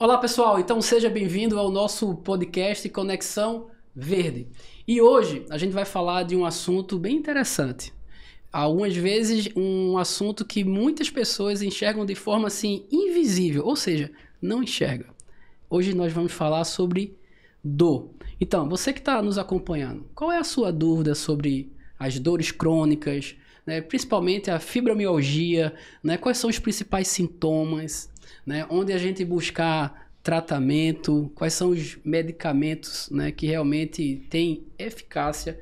Olá pessoal, então seja bem-vindo ao nosso podcast Conexão Verde. E hoje a gente vai falar de um assunto bem interessante. Algumas vezes um assunto que muitas pessoas enxergam de forma assim invisível, ou seja, não enxerga. Hoje nós vamos falar sobre dor. Então, você que está nos acompanhando, qual é a sua dúvida sobre as dores crônicas, né? Principalmente a fibromialgia, né? Quais são os principais sintomas, né? Onde a gente buscar tratamento, quais são os medicamentos, né, que realmente têm eficácia,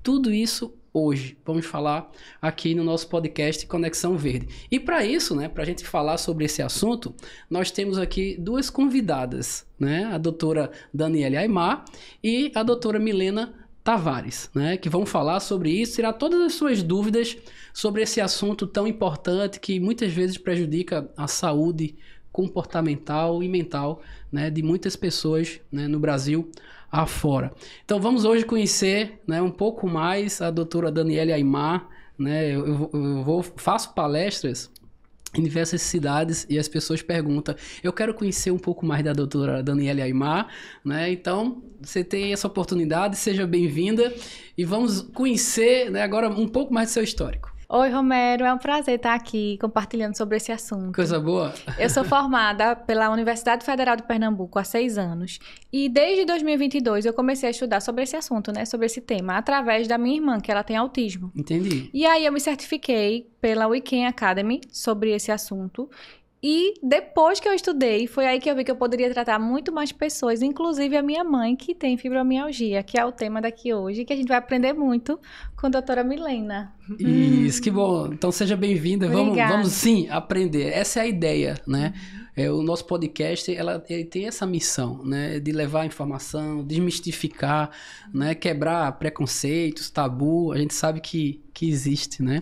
tudo isso hoje vamos falar aqui no nosso podcast Conexão Verde. E para isso, né, para a gente falar sobre esse assunto, nós temos aqui duas convidadas, né, a doutora Daniele Aimar e a doutora Milena Tavares, né, que vão falar sobre isso, tirar todas as suas dúvidas sobre esse assunto tão importante que muitas vezes prejudica a saúde comportamental e mental, né, de muitas pessoas, né, no Brasil afora. Então vamos hoje conhecer, né, um pouco mais a doutora Daniele Aimar, né, faço palestras em diversas cidades e as pessoas perguntam, eu quero conhecer um pouco mais da doutora Daniele Aimar, né, então você tem essa oportunidade, seja bem-vinda e vamos conhecer, né, agora um pouco mais do seu histórico. Oi, Romero, é um prazer estar aqui compartilhando sobre esse assunto. Coisa boa. Eu sou formada pela Universidade Federal de Pernambuco há 6 anos e desde 2022 eu comecei a estudar sobre esse assunto, né, sobre esse tema, através da minha irmã, que ela tem autismo. Entendi. E aí eu me certifiquei pela Weekend Academy sobre esse assunto. E depois que eu estudei, foi aí que eu vi que eu poderia tratar muito mais pessoas, inclusive a minha mãe, que tem fibromialgia, que é o tema daqui hoje, que a gente vai aprender muito com a doutora Milena. Isso, que bom. Então seja bem-vinda. Vamos sim aprender. Essa é a ideia, né? O nosso podcast, ele tem essa missão, né? De levar informação, desmistificar, né? Quebrar preconceitos, tabu. A gente sabe que existe, né?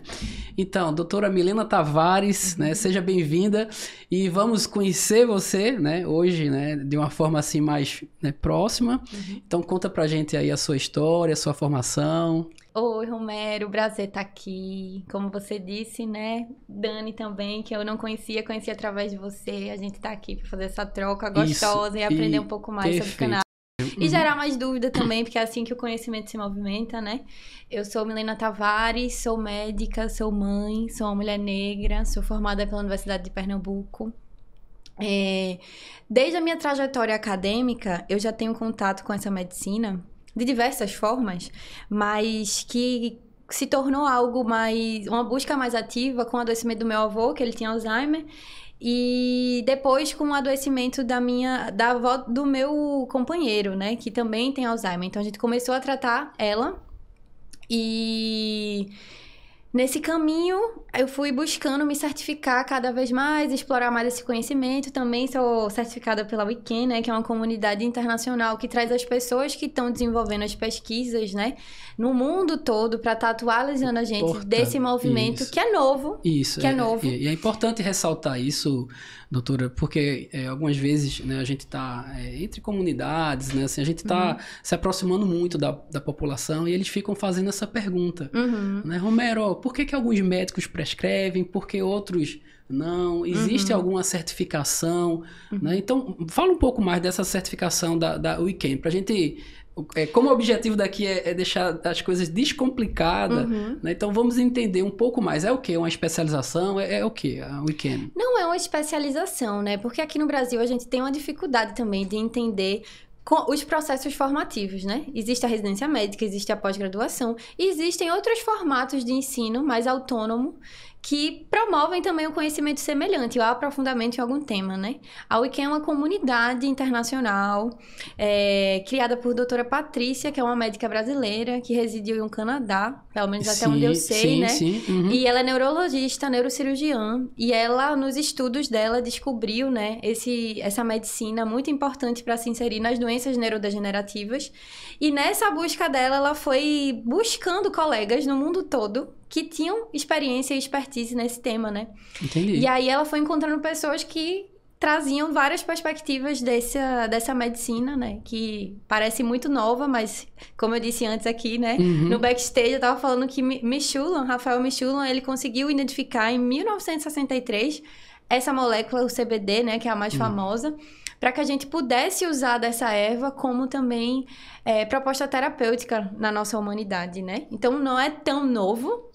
Então, doutora Milena Tavares, né? Seja bem-vinda e vamos conhecer você, né? Hoje, né? De uma forma assim mais, né, próxima. Então, conta pra gente aí a sua história, a sua formação. Oi, Romero, prazer estar aqui. Como você disse, né? Dani também, que eu não conhecia, conheci através de você. A gente tá aqui para fazer essa troca gostosa e aprender um pouco mais sobre o canal. E gerar mais dúvida também, porque é assim que o conhecimento se movimenta, né? Eu sou Milena Tavares, sou médica, sou mãe, sou uma mulher negra, sou formada pela Universidade de Pernambuco. Desde a minha trajetória acadêmica, eu já tenho contato com essa medicina de diversas formas, mas que se tornou algo mais, uma busca mais ativa com o adoecimento do meu avô, que ele tinha Alzheimer, e depois com o adoecimento da avó do meu companheiro, né, que também tem Alzheimer. Então a gente começou a tratar ela e nesse caminho, eu fui buscando me certificar cada vez mais, explorar mais esse conhecimento. Também sou certificada pela Weekend, né, que é uma comunidade internacional que traz as pessoas que estão desenvolvendo as pesquisas, né, no mundo todo para estar atualizando a gente desse movimento que é novo. Isso, que é novo. E é importante ressaltar isso, doutora, porque algumas vezes, né, a gente está entre comunidades, né, assim, a gente está se aproximando muito da população e eles ficam fazendo essa pergunta, né, Romero, por que alguns médicos prescrevem, por que outros não? Existe alguma certificação? Né? Então, fala um pouco mais dessa certificação da Weekend, para a gente... Como o objetivo daqui é deixar as coisas descomplicadas, né? Então vamos entender um pouco mais. É o quê? Uma especialização? É o quê? A Weekend? Não é uma especialização, né? Porque aqui no Brasil a gente tem uma dificuldade também de entender os processos formativos, né? Existe a residência médica, existe a pós-graduação, e existem outros formatos de ensino mais autônomo que promovem também o conhecimento semelhante, o aprofundamento em algum tema, né? A Weekend é uma comunidade internacional criada por doutora Patrícia, que é uma médica brasileira que residiu no Canadá, pelo menos até onde eu sei, né? Sim. E ela é neurologista, neurocirurgiã, e ela, nos estudos dela, descobriu, né, essa medicina muito importante para se inserir nas doenças neurodegenerativas. E nessa busca dela, ela foi buscando colegas no mundo todo que tinham experiência e expertise nesse tema, né? Entendi. E aí ela foi encontrando pessoas que traziam várias perspectivas dessa medicina, né? Que parece muito nova, mas como eu disse antes aqui, né? No backstage eu tava falando que Rafael Mechoulam, ele conseguiu identificar em 1963 essa molécula, o CBD, né? Que é a mais famosa, para que a gente pudesse usar dessa erva como também proposta terapêutica na nossa humanidade, né? Então, não é tão novo.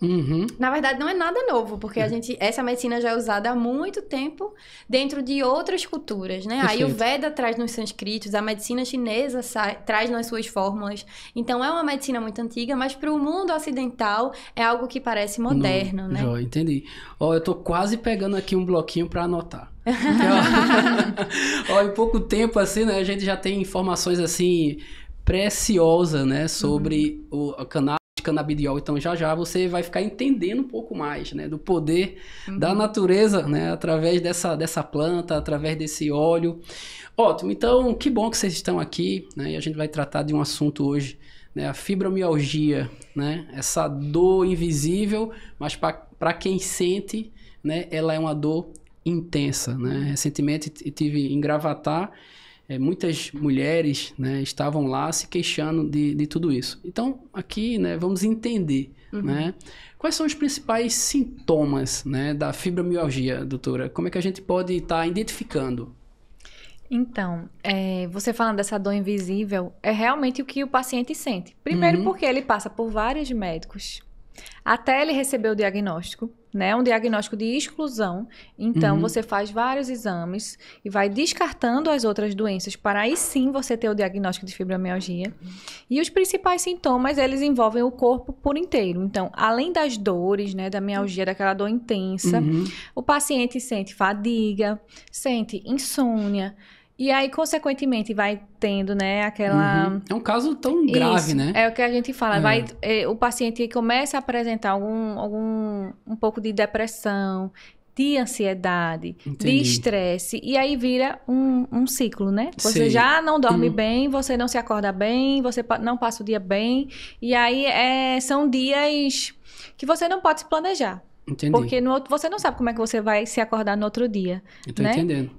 Na verdade, não é nada novo, porque essa medicina já é usada há muito tempo dentro de outras culturas, né? Aí o Veda traz nos sânscritos, a medicina chinesa traz nas suas fórmulas. Então, é uma medicina muito antiga, mas para o mundo ocidental é algo que parece moderno, né? Já entendi. Ó, eu tô quase pegando aqui um bloquinho para anotar. Ó, em pouco tempo, assim, né, a gente já tem informações, assim, preciosas, né, sobre o canabidiol. Então, já você vai ficar entendendo um pouco mais, né, do poder da natureza, né, através dessa planta, através desse óleo. Ótimo. Então, que bom que vocês estão aqui, né, e a gente vai tratar de um assunto hoje, né, a fibromialgia, né, essa dor invisível, mas para quem sente, né, ela é uma dor intensa, né? Recentemente tive em Gravatá, muitas mulheres, né, estavam lá se queixando de tudo isso. Então, aqui, né, vamos entender, né, quais são os principais sintomas, né, da fibromialgia, doutora? Como é que a gente pode estar identificando? Então, você falando dessa dor invisível, é realmente o que o paciente sente. Primeiro porque ele passa por vários médicos, até ele receber o diagnóstico, né? Um diagnóstico de exclusão. Então, você faz vários exames e vai descartando as outras doenças para aí sim você ter o diagnóstico de fibromialgia. E os principais sintomas, eles envolvem o corpo por inteiro. Então, além das dores, né, da mialgia, daquela dor intensa, o paciente sente fadiga, sente insônia. E aí, consequentemente, vai tendo, né, aquela... É um caso tão grave, né? É o que a gente fala. O paciente começa a apresentar um pouco de depressão, de ansiedade, de estresse. E aí vira um ciclo, né? Você já não dorme bem, você não se acorda bem, você não passa o dia bem. E aí, são dias que você não pode se planejar. Entendi. Porque você não sabe como é que você vai se acordar no outro dia. Tô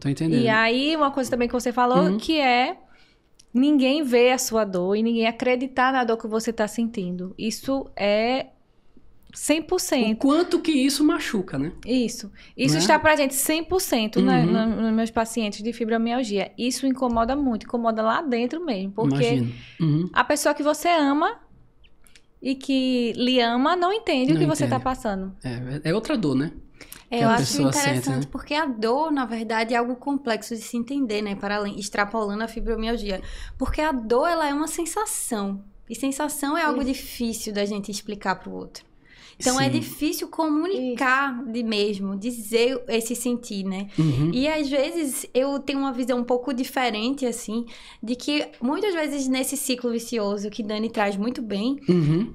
entendendo. E aí, uma coisa também que você falou, que é ninguém vê a sua dor e ninguém acreditar na dor que você está sentindo. Isso é 100%. O quanto que isso machuca, né? Isso está presente 100% nos meus pacientes de fibromialgia. Isso incomoda muito, incomoda lá dentro mesmo. Porque a pessoa que você ama e que lhe ama não entende o que você está passando. É outra dor, né? Eu acho interessante, porque a dor, na verdade, é algo complexo de se entender, né? Para além, extrapolando a fibromialgia. Porque a dor, ela é uma sensação. E sensação é algo difícil da gente explicar para o outro. Então, é difícil comunicar de mesmo, dizer esse sentir, né? E, às vezes, eu tenho uma visão um pouco diferente, assim, de que, muitas vezes, nesse ciclo vicioso que Dani traz muito bem,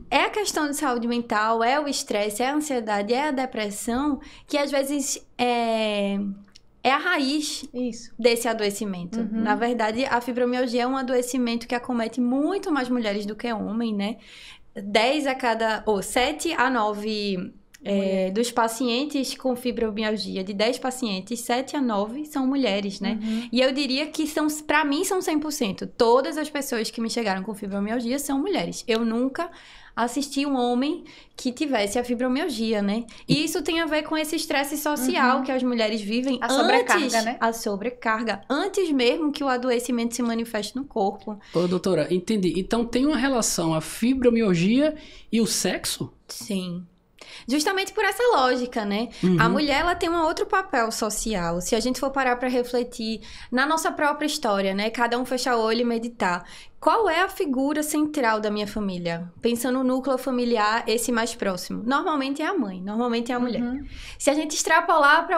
é a questão de saúde mental, é o estresse, é a ansiedade, é a depressão, que, às vezes, é a raiz desse adoecimento. Na verdade, a fibromialgia é um adoecimento que acomete muito mais mulheres do que homens, né? 7 a 9 dos pacientes com fibromialgia, de 10 pacientes, 7 a 9 são mulheres, né? E eu diria que para mim são 100%. Todas as pessoas que me chegaram com fibromialgia são mulheres. Eu nunca assisti um homem que tivesse a fibromialgia, né? E isso tem a ver com esse estresse social que as mulheres vivem. A sobrecarga, né? A sobrecarga. Antes mesmo que o adoecimento se manifeste no corpo. Ô, doutora, entendi. Então tem uma relação a fibromialgia e o sexo? Sim. Justamente por essa lógica, né? A mulher, ela tem um outro papel social. Se a gente for parar para refletir na nossa própria história, né? Cada um fechar o olho e meditar. Qual é a figura central da minha família? Pensando no núcleo familiar, esse mais próximo. Normalmente é a mãe, normalmente é a mulher. Se a gente extrapolar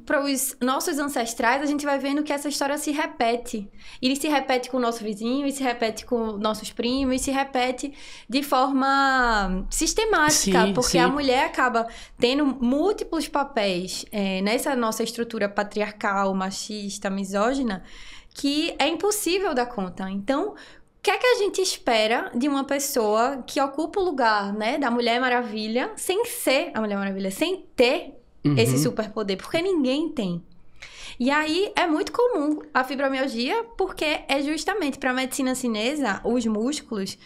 para os nossos ancestrais, a gente vai vendo que essa história se repete. E se repete com o nosso vizinho, e se repete com nossos primos, e se repete de forma sistemática. Porque a mulher acaba tendo múltiplos papéis nessa nossa estrutura patriarcal, machista, misógina, que é impossível dar conta. Então, o que é que a gente espera de uma pessoa que ocupa o lugar, né, da Mulher Maravilha, sem ser a Mulher Maravilha, sem ter esse superpoder? Porque ninguém tem. E aí, é muito comum a fibromialgia, porque é justamente para a medicina chinesa, os músculos,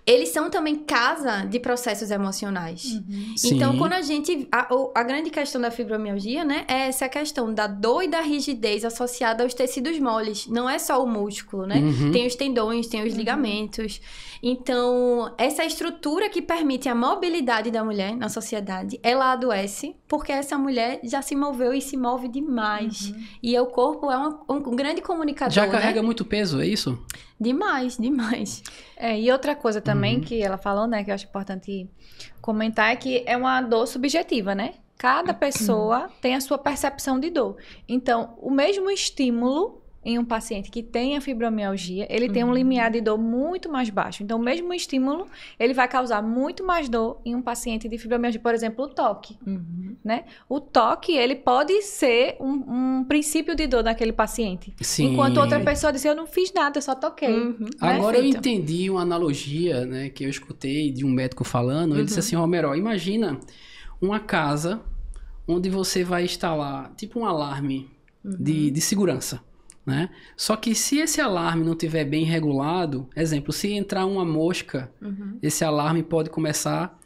eles são também casa de processos emocionais. Então, Sim. quando a gente... A grande questão da fibromialgia, né? É essa questão da dor e da rigidez associada aos tecidos moles. Não é só o músculo, né? Tem os tendões, tem os ligamentos. Então, essa estrutura que permite a mobilidade da mulher na sociedade, ela adoece porque essa mulher já se moveu e se move demais. E o corpo é um grande comunicador, Já carrega né? muito peso, é isso? Demais, demais. E outra coisa também que ela falou, né, que eu acho importante comentar, é que é uma dor subjetiva, né? Cada pessoa tem a sua percepção de dor. Então, o mesmo estímulo em um paciente que tem a fibromialgia, ele tem um limiar de dor muito mais baixo. Então, o mesmo estímulo, ele vai causar muito mais dor em um paciente de fibromialgia. Por exemplo, o toque, né? O toque, ele pode ser um princípio de dor naquele paciente. Sim. Enquanto outra pessoa diz, eu não fiz nada, eu só toquei. Agora eu Perfeito. entendi uma analogia, né, que eu escutei de um médico falando. Ele disse assim, Romero, ó, imagina uma casa onde você vai instalar tipo um alarme de segurança, né? Só que se esse alarme não estiver bem regulado, exemplo, se entrar uma mosca, esse alarme pode começar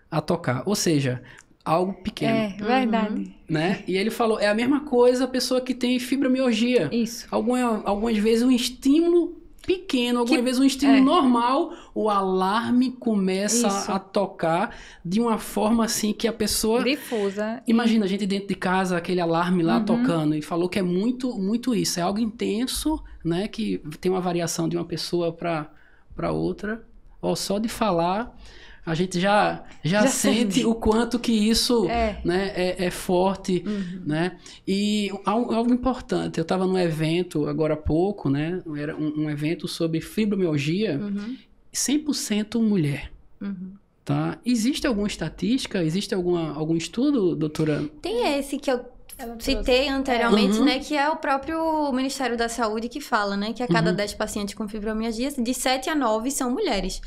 a tocar. Ou seja, algo pequeno. É, verdade. Né? E ele falou, é a mesma coisa a pessoa que tem fibromialgia. Isso. Algumas vezes um estímulo pequeno, algumas vezes um estímulo normal, o alarme começa Isso. a tocar de uma forma assim que a pessoa... Difusa. Imagina a gente dentro de casa, aquele alarme lá tocando, e falou que é muito, muito isso, é algo intenso, né, que tem uma variação de uma pessoa para outra. Ó, só de falar, a gente já sente o quanto que isso né, é forte, né? E algo importante, eu estava num evento agora há pouco, né? Era um evento sobre fibromialgia, 100% mulher, tá? Existe alguma estatística, existe algum estudo, doutora? Tem esse que eu citei anteriormente, Uhum. né? Que é o próprio Ministério da Saúde que fala, né? Que a cada 10 pacientes com fibromialgia, de 7 a 9 são mulheres.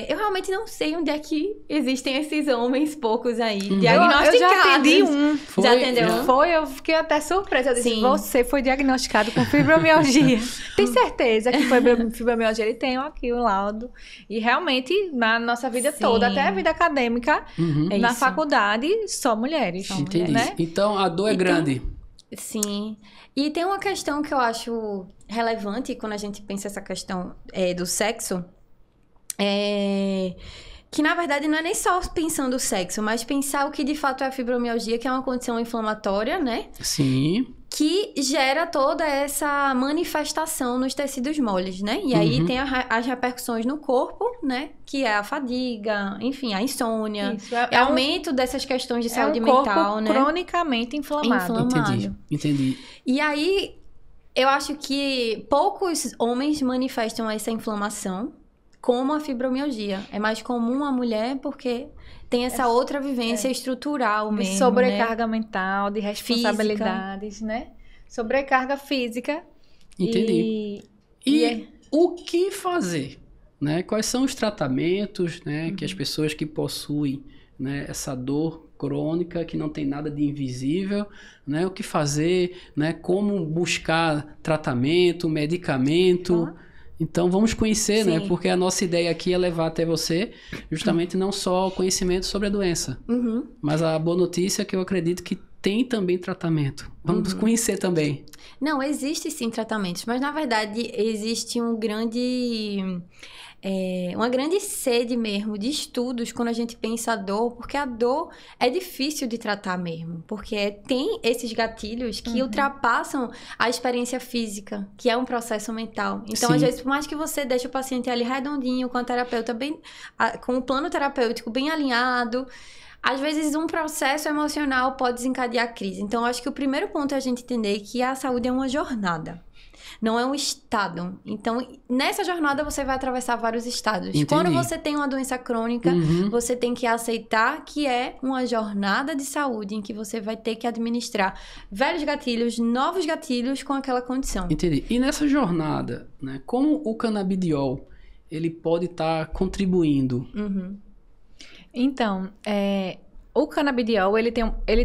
Eu realmente não sei onde é que existem esses homens poucos aí, diagnosticados. Eu já atendi um. Foi? Já atendeu? Já? Foi, eu fiquei até surpresa. Eu disse, Sim. você foi diagnosticado com fibromialgia. Tem certeza que foi fibromialgia? Ele tem aqui o laudo. E realmente, na nossa vida Sim. toda, até a vida acadêmica, É na isso. faculdade, só mulheres. Entendi. Né? Então a dor é Então, grande. Sim. E tem uma questão que eu acho relevante quando a gente pensa essa questão do sexo. Que na verdade não é nem só pensando o sexo, mas pensar o que de fato é a fibromialgia, que é uma condição inflamatória, né? Sim. Que gera toda essa manifestação nos tecidos moles, né? E aí tem as repercussões no corpo, né? Que é a fadiga, enfim, a insônia, Isso, aumento dessas questões de saúde um corpo mental, né? cronicamente inflamado. Entendi. E aí, eu acho que poucos homens manifestam essa inflamação como a fibromialgia. É mais comum a mulher porque tem essa outra vivência estrutural De mesmo, sobrecarga mental, de responsabilidades, né? Sobrecarga física. Entendi. E o que fazer? Né? Quais são os tratamentos, né, que as pessoas que possuem, né, essa dor crônica, que não tem nada de invisível, né, o que fazer, né, como buscar tratamento, medicamento. Então vamos conhecer, né, porque a nossa ideia aqui é levar até você justamente não só o conhecimento sobre a doença, mas a boa notícia é que eu acredito que tem também tratamento. Vamos conhecer também. Não, existe sim tratamentos, mas na verdade existe uma grande sede mesmo de estudos quando a gente pensa a dor, porque a dor é difícil de tratar mesmo, porque tem esses gatilhos que ultrapassam a experiência física, que é um processo mental. Então, Sim. às vezes, por mais que você deixe o paciente ali redondinho, com a terapeuta com o plano terapêutico bem alinhado, às vezes um processo emocional pode desencadear a crise. Então, eu acho que o primeiro ponto é a gente entender que a saúde é uma jornada. Não é um estado. Então, nessa jornada você vai atravessar vários estados. Entendi. Quando você tem uma doença crônica, você tem que aceitar que é uma jornada de saúde em que você vai ter que administrar velhos gatilhos, novos gatilhos com aquela condição. Entendi. E nessa jornada, né, como o canabidiol ele pode estar contribuindo? Então, O canabidiol, ele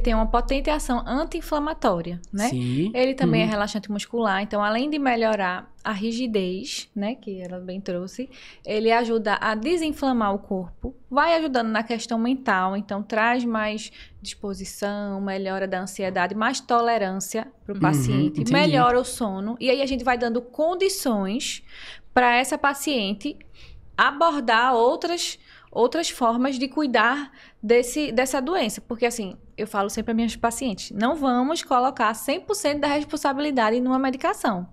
tem uma potente ação anti-inflamatória, né? Sim. Ele também é relaxante muscular, então além de melhorar a rigidez, né, que ela bem trouxe, ele ajuda a desinflamar o corpo, vai ajudando na questão mental, então traz mais disposição, melhora da ansiedade, mais tolerância para o paciente, entendi. melhora o sono, e aí a gente vai dando condições para essa paciente abordar outras formas de cuidar dessa doença. Porque, assim, eu falo sempre para minhas pacientes, não vamos colocar 100% da responsabilidade numa medicação.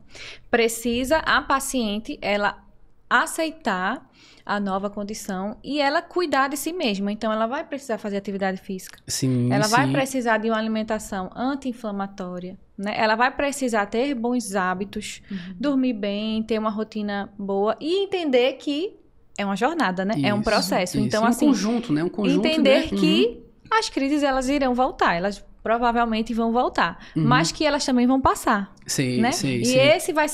Precisa a paciente, ela aceitar a nova condição e ela cuidar de si mesma. Então, ela vai precisar fazer atividade física. Sim, ela vai sim. precisar de uma alimentação anti-inflamatória, né? Ela vai precisar ter bons hábitos, dormir bem, ter uma rotina boa e entender que é uma jornada, né? É um processo. Isso. Então, Um assim, conjunto, né? Um conjunto, entender né? que as crises, elas irão voltar. Elas provavelmente vão voltar. Mas que elas também vão passar. Sim, né? sim, E sim. esse vai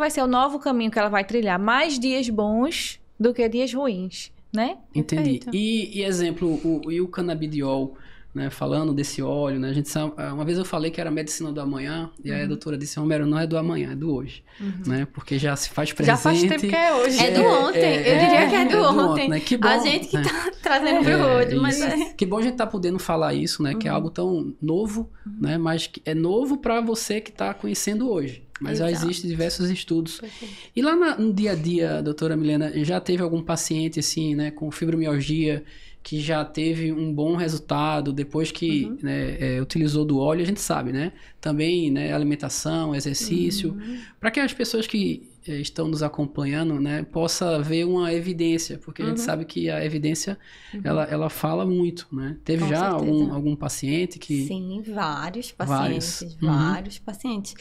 ser o novo caminho que ela vai trilhar. Mais dias bons do que dias ruins, né? Entendi. Perfeito. E exemplo, o canabidiol, né? Falando desse óleo, né? A gente sabe, uma vez eu falei que era medicina do amanhã, e aí a doutora disse, Romero, não é do amanhã, é do hoje. Né? Porque já se faz presente. Já faz tempo que é hoje. É do ontem. Eu diria que é do ontem. Né? Que bom, A gente que né? tá trazendo pro hoje, mas isso. Que bom a gente tá podendo falar isso, né? Que é algo tão novo, né? Mas que é novo para você que tá conhecendo hoje. Mas já Exato. existem diversos estudos. E lá no dia a dia, doutora Milena, já teve algum paciente, assim, né? Com fibromialgia, que já teve um bom resultado depois que né, utilizou do óleo, a gente sabe, né? Também, né? Alimentação, exercício. Para que as pessoas que estão nos acompanhando, né, possa ver uma evidência, porque a gente sabe que a evidência, ela fala muito, né? Teve Com já certeza. algum paciente que... Sim, vários Vários. pacientes. Vários pacientes.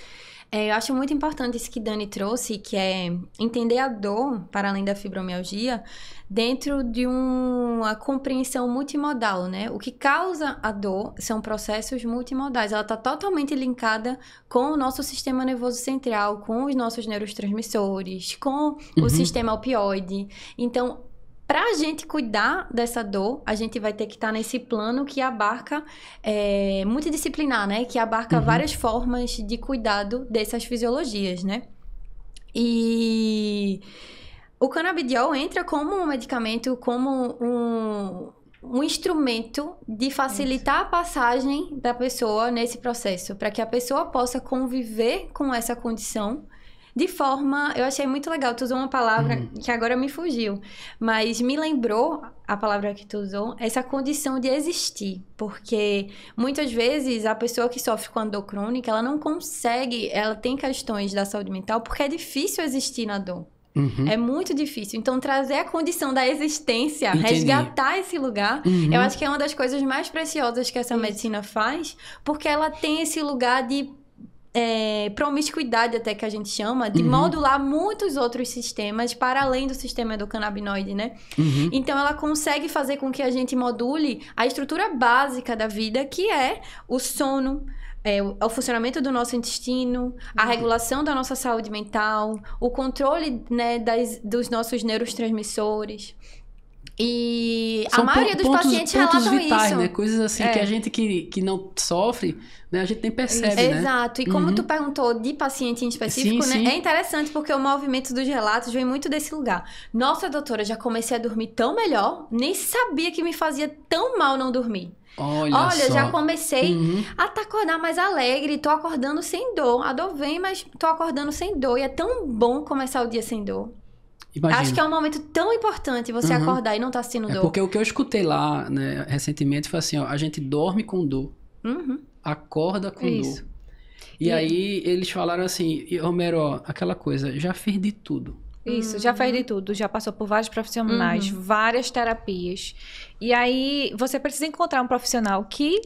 Eu acho muito importante isso que Dani trouxe, que é entender a dor, para além da fibromialgia, dentro de uma compreensão multimodal, né? O que causa a dor são processos multimodais. Ela está totalmente linkada com o nosso sistema nervoso central, com os nossos neurotransmissores, com o sistema opioide. Então, para a gente cuidar dessa dor, a gente vai ter que estar nesse plano que abarca multidisciplinar, né? Que abarca várias formas de cuidado dessas fisiologias, né? E o canabidiol entra como um medicamento, como um instrumento de facilitar a passagem da pessoa nesse processo, para que a pessoa possa conviver com essa condição de forma... Eu achei muito legal, tu usou uma palavra que agora me fugiu, mas me lembrou a palavra que tu usou, essa condição de existir, porque muitas vezes a pessoa que sofre com a dor crônica, ela não consegue, ela tem questões da saúde mental, porque é difícil existir na dor. É muito difícil. Então, trazer a condição da existência, Entendi. resgatar esse lugar, eu acho que é uma das coisas mais preciosas que essa medicina faz, porque ela tem esse lugar de promiscuidade, até que a gente chama, de modular muitos outros sistemas para além do sistema endocannabinoide, né? Então, ela consegue fazer com que a gente module a estrutura básica da vida, que é o sono, o funcionamento do nosso intestino, a regulação da nossa saúde mental, o controle, né, dos nossos neurotransmissores. E São a maioria dos pacientes pontos relatam vitais, isso. né? Coisas assim que a gente que não sofre, né? A gente nem percebe, né? Exato. E como tu perguntou de paciente em específico, Sim, né? sim. É interessante porque o movimento dos relatos vem muito desse lugar. Nossa, doutora, já comecei a dormir tão melhor, nem sabia que me fazia tão mal não dormir. Olha só. Já comecei a acordar mais alegre, tô acordando sem dor. A dor vem, mas tô acordando sem dor. E é tão bom começar o dia sem dor. Imagina. Acho que é um momento tão importante você acordar e não tá sentindo dor. Porque o que eu escutei lá, né, recentemente foi assim, ó, a gente dorme com dor, acorda com Isso. dor. E aí eles falaram assim, Romero, ó, aquela coisa, já fiz de tudo. Isso, já fez de tudo, já passou por vários profissionais, várias terapias. E aí você precisa encontrar um profissional que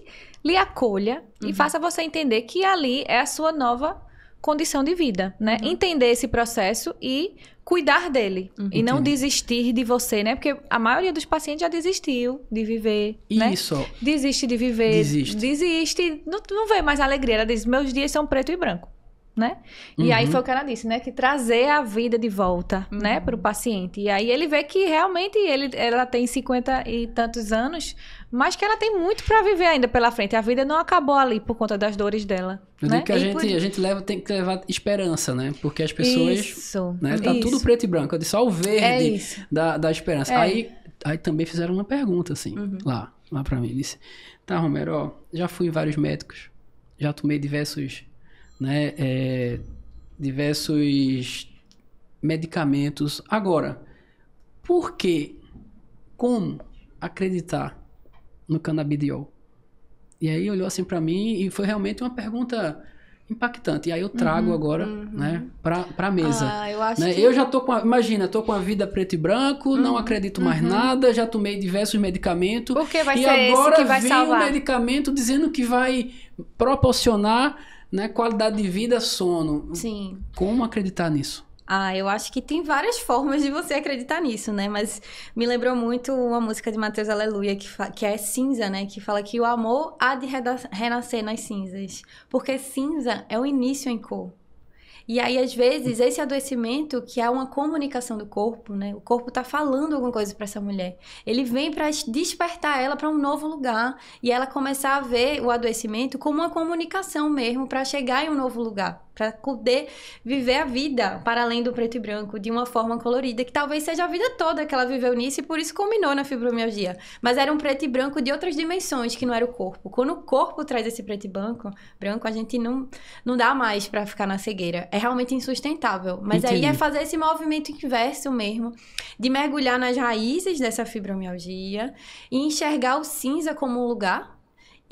lhe acolha e faça você entender que ali é a sua nova condição de vida, né? Entender esse processo e cuidar dele. E não desistir de você, né? Porque a maioria dos pacientes já desistiu de viver, né? Isso, ó. Desiste de viver. Desiste. Desiste. Não vê mais alegria. Ela diz, meus dias são preto e branco. né? E aí foi o que ela disse, né? Que trazer a vida de volta, né? Para o paciente. E aí ele vê que realmente ela tem 50 e tantos anos, mas que ela tem muito para viver ainda pela frente. A vida não acabou ali por conta das dores dela. Eu né? digo que a gente tem que levar esperança, né? Porque as pessoas... Né? Tá tudo preto e branco. Eu disse só o verde da esperança. Aí também fizeram uma pergunta, assim, lá pra mim. Disse, tá, Romero, ó, já fui em vários médicos, já tomei diversos, né, diversos medicamentos. Agora, por que, como acreditar no canabidiol? E aí olhou assim pra mim e foi realmente uma pergunta impactante. E aí eu trago agora, né, pra mesa. Eu acho né? que... Eu já tô com imagina, tô com a vida preto e branco, não acredito mais nada, já tomei diversos medicamentos. Porque vai e ser agora esse que vai vem salvar. um medicamento dizendo que vai proporcionar, né, qualidade de vida, sono. Sim. Como acreditar nisso? Eu acho que tem várias formas de você acreditar nisso, né? Mas me lembrou muito uma música de Mateus Aleluia, que é Cinza, né? Que fala que o amor há de renascer nas cinzas. Porque cinza é o início em cor. E aí, às vezes, esse adoecimento, que é uma comunicação do corpo, né? O corpo tá falando alguma coisa para essa mulher. Ele vem para despertar ela para um novo lugar. E ela começar a ver o adoecimento como uma comunicação mesmo, para chegar em um novo lugar. Para poder viver a vida para além do preto e branco, de uma forma colorida, que talvez seja a vida toda que ela viveu nisso e por isso culminou na fibromialgia. Mas era um preto e branco de outras dimensões, que não era o corpo. Quando o corpo traz esse preto e branco, a gente não dá mais para ficar na cegueira. É realmente insustentável. Mas Entendi. aí é fazer esse movimento inverso mesmo, de mergulhar nas raízes dessa fibromialgia e enxergar o cinza como um lugar.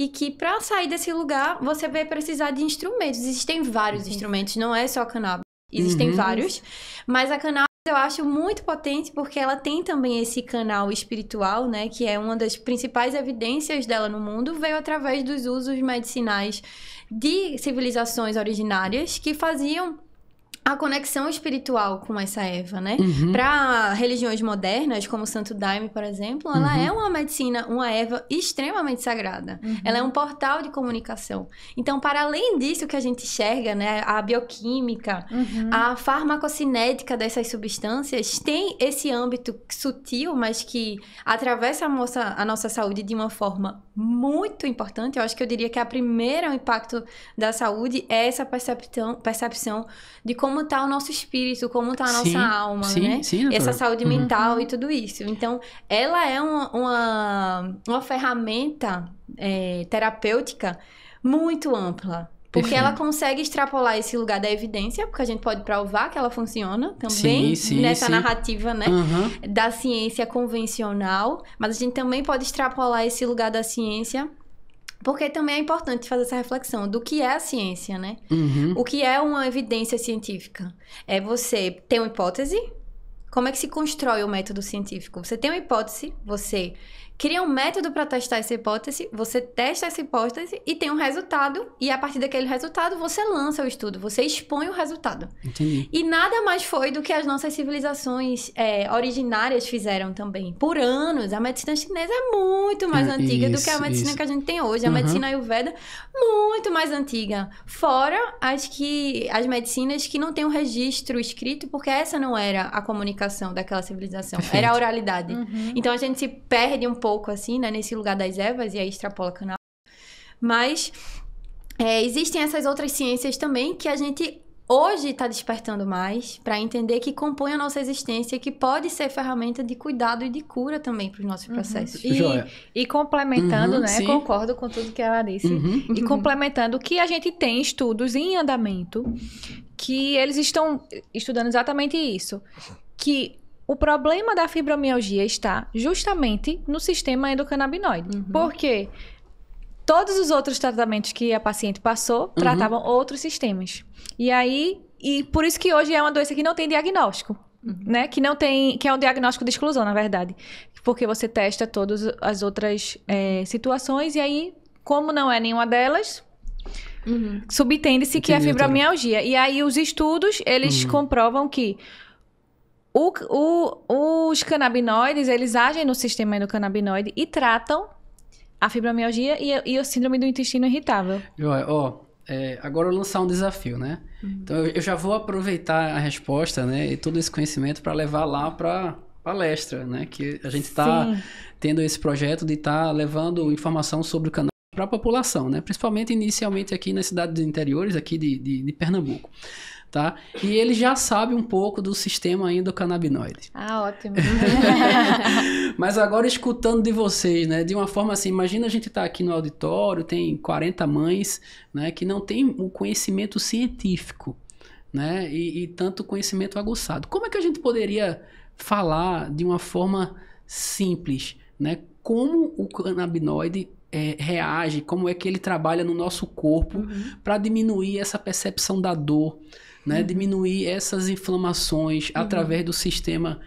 E que para sair desse lugar, você vai precisar de instrumentos. Existem vários instrumentos, não é só a cannabis. Existem vários. Mas a cannabis eu acho muito potente porque ela tem também esse canal espiritual, né? Que é uma das principais evidências dela no mundo. Veio através dos usos medicinais de civilizações originárias que faziam a conexão espiritual com essa erva, né? Para religiões modernas, como o Santo Daime, por exemplo, ela é uma medicina, uma erva extremamente sagrada. Ela é um portal de comunicação. Então, para além disso que a gente enxerga, né? A bioquímica, a farmacocinética dessas substâncias, tem esse âmbito sutil, mas que atravessa a nossa saúde de uma forma muito importante. Eu acho que eu diria que o primeiro impacto da saúde é essa percepção de como está o nosso espírito, como está a nossa alma, né? Sim, essa saúde mental e tudo isso. Então, ela é uma ferramenta terapêutica muito ampla. Porque ela consegue extrapolar esse lugar da evidência, porque a gente pode provar que ela funciona também nessa narrativa, né? Da ciência convencional. Mas a gente também pode extrapolar esse lugar da ciência, porque também é importante fazer essa reflexão do que é a ciência, né? O que é uma evidência científica? É você ter uma hipótese. Como é que se constrói o método científico? Você tem uma hipótese, você cria um método para testar essa hipótese, você testa essa hipótese e tem um resultado, e a partir daquele resultado você lança o estudo, você expõe o resultado. Entendi. E nada mais foi do que as nossas civilizações originárias fizeram também. Por anos, a medicina chinesa é muito mais antiga do que a medicina que a gente tem hoje. A medicina Ayurveda, muito mais antiga. Fora as medicinas que não têm um registro escrito, porque essa não era a comunicação daquela civilização. Perfeito. Era a oralidade. Então, a gente se perde um pouco, assim, né? Nesse lugar das ervas, e aí extrapola canal. Mas existem essas outras ciências também que a gente hoje está despertando mais para entender que compõe a nossa existência, que pode ser ferramenta de cuidado e de cura também para os nossos processos. E complementando, né? Concordo com tudo que ela disse. E complementando que a gente tem estudos em andamento que eles estão estudando exatamente isso. Que o problema da fibromialgia está justamente no sistema endocannabinoide. Porque todos os outros tratamentos que a paciente passou tratavam outros sistemas. E por isso que hoje é uma doença que não tem diagnóstico, né? Que é um diagnóstico de exclusão, na verdade. Porque você testa todas as outras situações e aí, como não é nenhuma delas, subentende-se que é fibromialgia. E aí os estudos, eles comprovam que os canabinoides, eles agem no sistema endocannabinoide e tratam a fibromialgia e a síndrome do intestino irritável. agora eu vou lançar um desafio, né? Então eu já vou aproveitar a resposta, né? E todo esse conhecimento para levar lá para palestra, né? Que a gente está tendo esse projeto de estar levando informação sobre o cannabis para a população, né? Principalmente inicialmente aqui nas cidades interiores aqui de Pernambuco. Tá? E ele já sabe um pouco do sistema endocannabinoide. Ah, ótimo. Mas agora escutando de vocês, né? De uma forma assim, imagina a gente estar aqui no auditório, tem 40 mães, né? Que não tem o conhecimento científico, né? E tanto conhecimento aguçado. Como é que a gente poderia falar de uma forma simples, né? Como o canabinoide reage, como é que ele trabalha no nosso corpo para diminuir essa percepção da dor, né? Diminuir essas inflamações através do sistema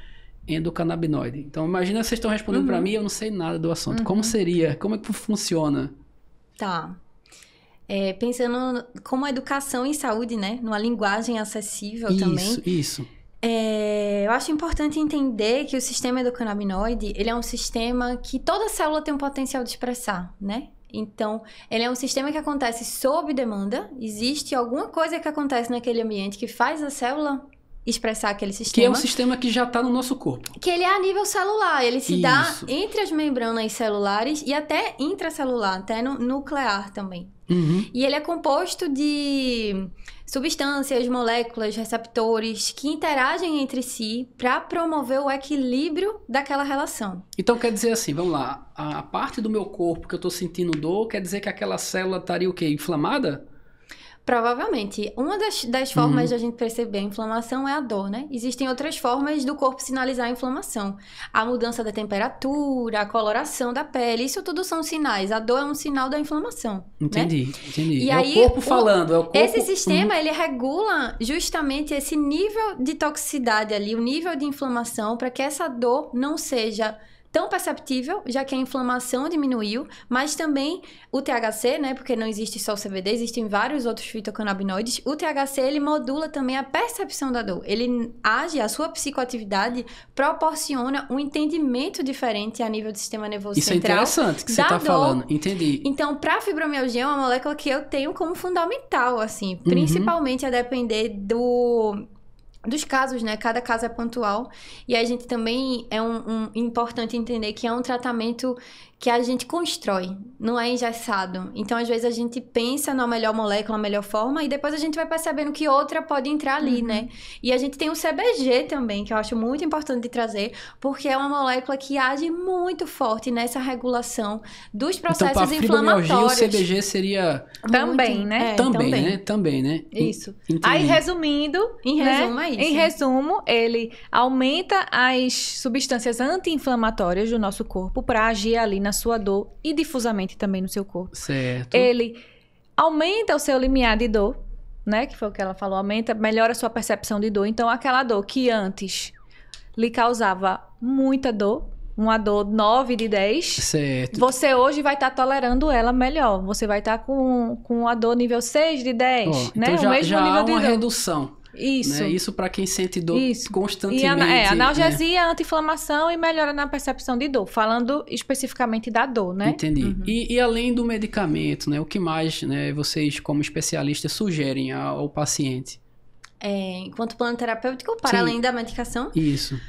endocannabinoide. Então, imagina vocês estão respondendo para mim, eu não sei nada do assunto. Como seria? Como é que funciona? Tá. Pensando como educação em saúde, né? Numa linguagem acessível também. Isso. Eu acho importante entender que o sistema endocannabinoide, ele é um sistema que toda célula tem um potencial de expressar, né? Então, ele é um sistema que acontece sob demanda. Existe alguma coisa que acontece naquele ambiente que faz a célula expressar aquele sistema. Que é um sistema que já está no nosso corpo. Que ele é a nível celular. Ele se dá entre as membranas celulares e até intracelular, até no nuclear também. E ele é composto de substâncias, moléculas, receptores que interagem entre si para promover o equilíbrio daquela relação. Então quer dizer assim, vamos lá, a parte do meu corpo que eu estou sentindo dor, quer dizer que aquela célula estaria o quê? Inflamada? Provavelmente. Uma das formas de a gente perceber a inflamação é a dor, né? Existem outras formas do corpo sinalizar a inflamação. A mudança da temperatura, a coloração da pele, isso tudo são sinais. A dor é um sinal da inflamação. Entendi. E é aí, o corpo falando. É o corpo... Esse sistema, ele regula justamente esse nível de toxicidade ali, o nível de inflamação, para que essa dor não seja tão perceptível, já que a inflamação diminuiu, mas também o THC, né, porque não existe só o CBD, existem vários outros fitocannabinoides, o THC, ele modula também a percepção da dor. Ele age, a sua psicoatividade proporciona um entendimento diferente a nível do sistema nervoso central. Isso é interessante que você está falando, entendi. Então, para a fibromialgia é uma molécula que eu tenho como fundamental, assim, principalmente a depender dos casos, né? Cada caso é pontual. E a gente também é importante entender que é um tratamento que a gente constrói, não é engessado. Então, às vezes, a gente pensa na melhor molécula, na melhor forma, e depois a gente vai percebendo que outra pode entrar ali, né? E a gente tem o CBG também, que eu acho muito importante de trazer, porque é uma molécula que age muito forte nessa regulação dos processos inflamatórios. Então, para a fibromialgia, o CBG seria... Também, né? Também, né? Isso. Entendi. Aí, resumindo... Em resumo, é isso. Em resumo, ele aumenta as substâncias anti-inflamatórias do nosso corpo para agir ali na sua dor e difusamente também no seu corpo. Certo. Ele aumenta o seu limiar de dor, né? Que foi o que ela falou. Melhora a sua percepção de dor. Então, aquela dor que antes lhe causava muita dor, uma dor 9 de 10, certo. Você hoje vai estar tolerando ela melhor. Você vai estar com a dor nível 6 de 10, né? Então o mesmo já nível há de uma dor. redução. Isso. Né? Isso para quem sente dor constantemente. E analgesia, anti-inflamação e melhora na percepção de dor. Falando especificamente da dor, né? Entendi. E além do medicamento, né? O que mais, né, vocês, como especialistas, sugerem ao paciente? Enquanto plano terapêutico, para além da medicação? Isso.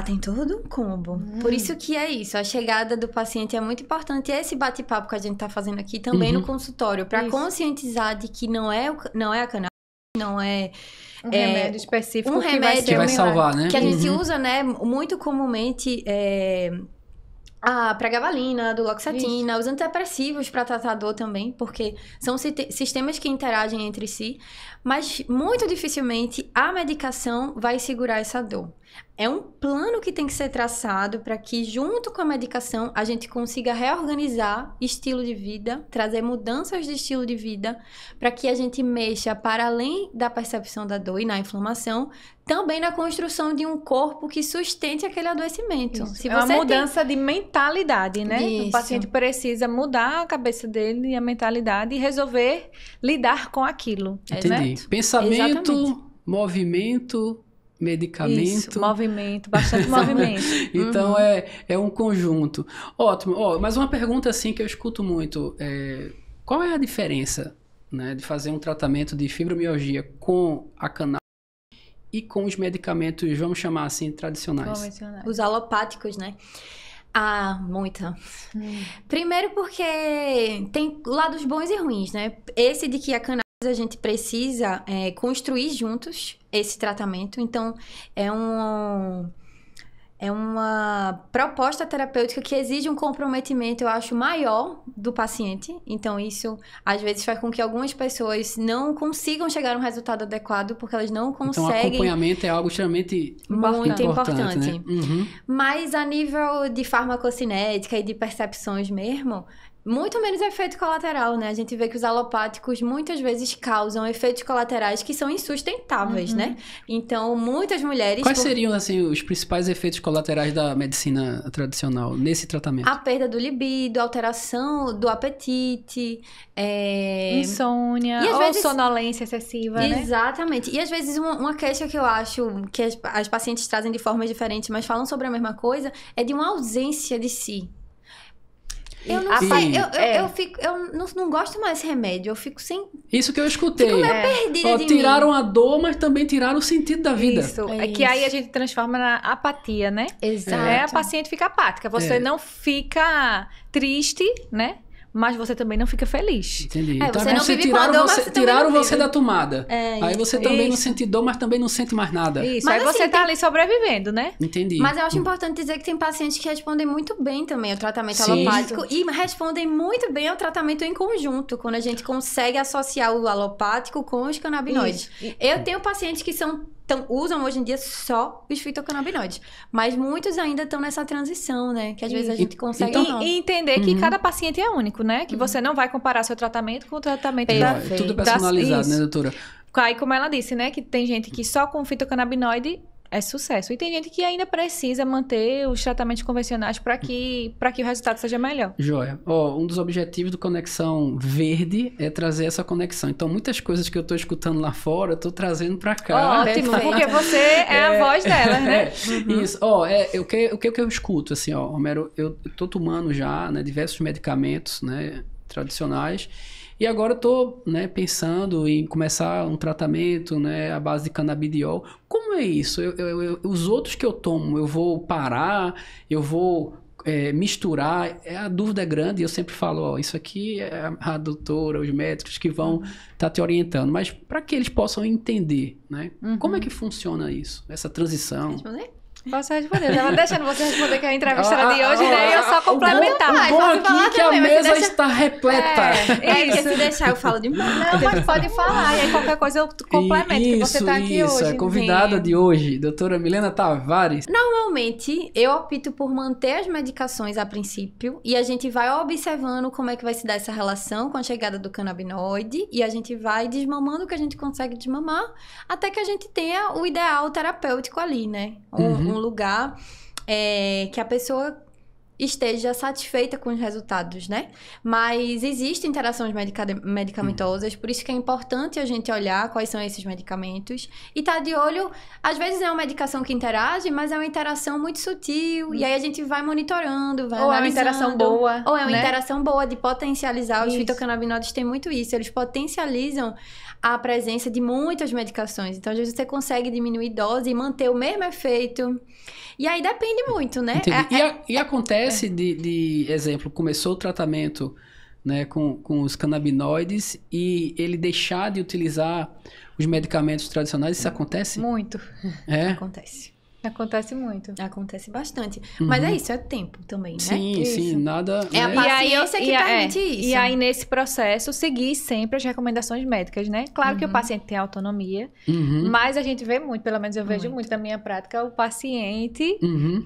Tem todo um combo. Por isso que é isso. A chegada do paciente é muito importante. E esse bate-papo que a gente está fazendo aqui também no consultório, para conscientizar de que não é a cannabis, não é... Um remédio específico que vai salvar, né? Que a gente usa, né, muito comumente a pregabalina, a duloxetina, os antidepressivos para tratar dor também, porque são sistemas que interagem entre si, mas muito dificilmente a medicação vai segurar essa dor. É um plano que tem que ser traçado para que, junto com a medicação, a gente consiga reorganizar estilo de vida, trazer mudanças de estilo de vida, para que a gente mexa para além da percepção da dor e na inflamação, também na construção de um corpo que sustente aquele adoecimento. Se uma mudança de mentalidade, né? Isso. O paciente precisa mudar a cabeça dele e a mentalidade e resolver lidar com aquilo. Entendi. Né? Pensamento, movimento... medicamento. Isso, movimento, bastante movimento. Então, é um conjunto. Ótimo. Mas uma pergunta assim que eu escuto muito. Qual é a diferença né, de fazer um tratamento de fibromialgia com a cannabis e com os medicamentos, vamos chamar assim, tradicionais? Convencionais. Os alopáticos, né? Ah, muita. Primeiro porque tem lados bons e ruins, né? Esse de que a cannabis a gente precisa construir juntos esse tratamento. Então, é uma proposta terapêutica que exige um comprometimento, eu acho, maior do paciente. Então, isso, às vezes, faz com que algumas pessoas não consigam chegar a um resultado adequado, porque elas não conseguem... Então, o acompanhamento é algo extremamente muito importante. né? Uhum. Mas, a nível de farmacocinética e de percepções mesmo... muito menos efeito colateral, né? A gente vê que os alopáticos muitas vezes causam efeitos colaterais que são insustentáveis, né? Então, muitas mulheres... Quais seriam, assim, os principais efeitos colaterais da medicina tradicional nesse tratamento? A perda do libido, alteração do apetite... Insônia, E às ou vezes... sonolência excessiva, né? Exatamente. E às vezes uma queixa que eu acho que as pacientes trazem de formas diferentes, mas falam sobre a mesma coisa, é de uma ausência de si. Eu não sei, eu não gosto mais desse remédio, eu fico sem... Isso que eu escutei. Fico meio perdida de tiraram mim. a dor, mas também tiraram o sentido da vida. Isso, É que aí a gente transforma na apatia, né? Exato. A paciente fica apática, você não fica triste, né? Mas você também não fica feliz. Entendi. É, Então você não você vive com a dor, mas você também tiraram não você vive. da tomada. Aí você também não Isso. sente dor, mas também não sente mais nada. Isso, Mas aí assim, você tá ali sobrevivendo, né? Entendi. Mas eu acho importante dizer que tem pacientes que respondem muito bem também ao tratamento Sim. alopático e respondem muito bem ao tratamento em conjunto, quando a gente consegue associar o alopático com os canabinoides. Isso. Eu tenho pacientes que usam hoje em dia só os fitocannabinoides, mas muitos ainda estão nessa transição, né? Que às vezes a gente consegue ou não. E entender que cada paciente é único, né? Que você não vai comparar seu tratamento com o tratamento Perfeito. Tudo personalizado, né, doutora? Aí, como ela disse, né? Que tem gente que só com fitocannabinoide é sucesso. E tem gente que ainda precisa manter os tratamentos convencionais para que o resultado seja melhor. Joia. Um dos objetivos do Conexão Verde é trazer essa conexão. Então, muitas coisas que eu tô escutando lá fora, eu tô trazendo pra cá. Ótimo, perfeito. porque você é a voz delas, né? Isso. O que eu escuto, assim, Romero, eu tô tomando já, né, diversos medicamentos, né, tradicionais. E agora eu tô, né, pensando em começar um tratamento, né, à base de canabidiol. Como é isso? Os outros que eu tomo, eu vou parar, eu vou misturar? A dúvida é grande. Eu sempre falo, isso aqui é a doutora, os médicos que vão estar te orientando. Mas para que eles possam entender, né? Como é que funciona isso? Essa transição? Responder? Posso responder. Eu tava deixando você responder que a entrevista era de hoje, né? E eu só complementar. O bom aqui que a mesa está repleta. Porque se deixar eu falo demais. Não, mas pode falar. E aí qualquer coisa eu complemento, que você tá aqui hoje. A convidada de hoje, doutora Milena Tavares. Normalmente, eu opto por manter as medicações a princípio e a gente vai observando como é que vai se dar essa relação com a chegada do canabinoide e a gente vai desmamando o que a gente consegue desmamar até que a gente tenha o ideal terapêutico ali, né? Um lugar que a pessoa esteja satisfeita com os resultados, né? Mas existem interações medicamentosas, por isso que é importante a gente olhar quais são esses medicamentos e tá de olho. Às vezes é uma medicação que interage, mas é uma interação muito sutil, e aí a gente vai monitorando, vai Ou é uma analisando. interação boa, Ou é uma né? interação boa de potencializar. Os Isso. fitocannabinoides têm muito isso, eles potencializam a presença de muitas medicações. Então, às vezes você consegue diminuir dose e manter o mesmo efeito. E aí depende muito, né? E acontece de exemplo, começou o tratamento, né, com os canabinoides e ele deixar de utilizar os medicamentos tradicionais, isso acontece? Muito. Acontece muito. Acontece bastante. Mas é isso, é tempo também, né? Sim, Isso. sim, nada... É a né? paciência que permite isso. E aí, nesse processo, seguir sempre as recomendações médicas, né? Claro que o paciente tem autonomia, mas a gente vê muito, pelo menos eu vejo muito na minha prática, o paciente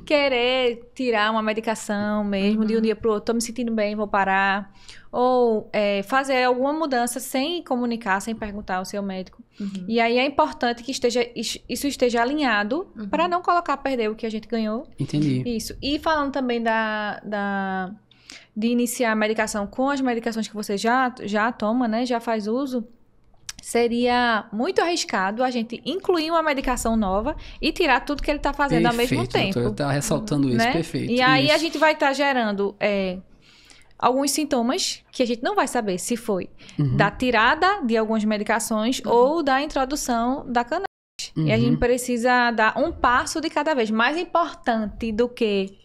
querer tirar uma medicação mesmo de um dia pro outro. Tô me sentindo bem, vou parar. Ou fazer alguma mudança sem comunicar, sem perguntar ao seu médico. E aí é importante que isso esteja alinhado para não colocar a perder o que a gente ganhou. Entendi. Isso. E falando também de iniciar a medicação com as medicações que você já toma, né? Já faz uso. Seria muito arriscado a gente incluir uma medicação nova e tirar tudo que ele está fazendo ao mesmo tempo. Doutor, tá ressaltando isso, né? perfeito. E aí isso. a gente vai estar gerando alguns sintomas que a gente não vai saber se foi da tirada de algumas medicações ou da introdução da cannabis. E a gente precisa dar um passo de cada vez. Mais importante do que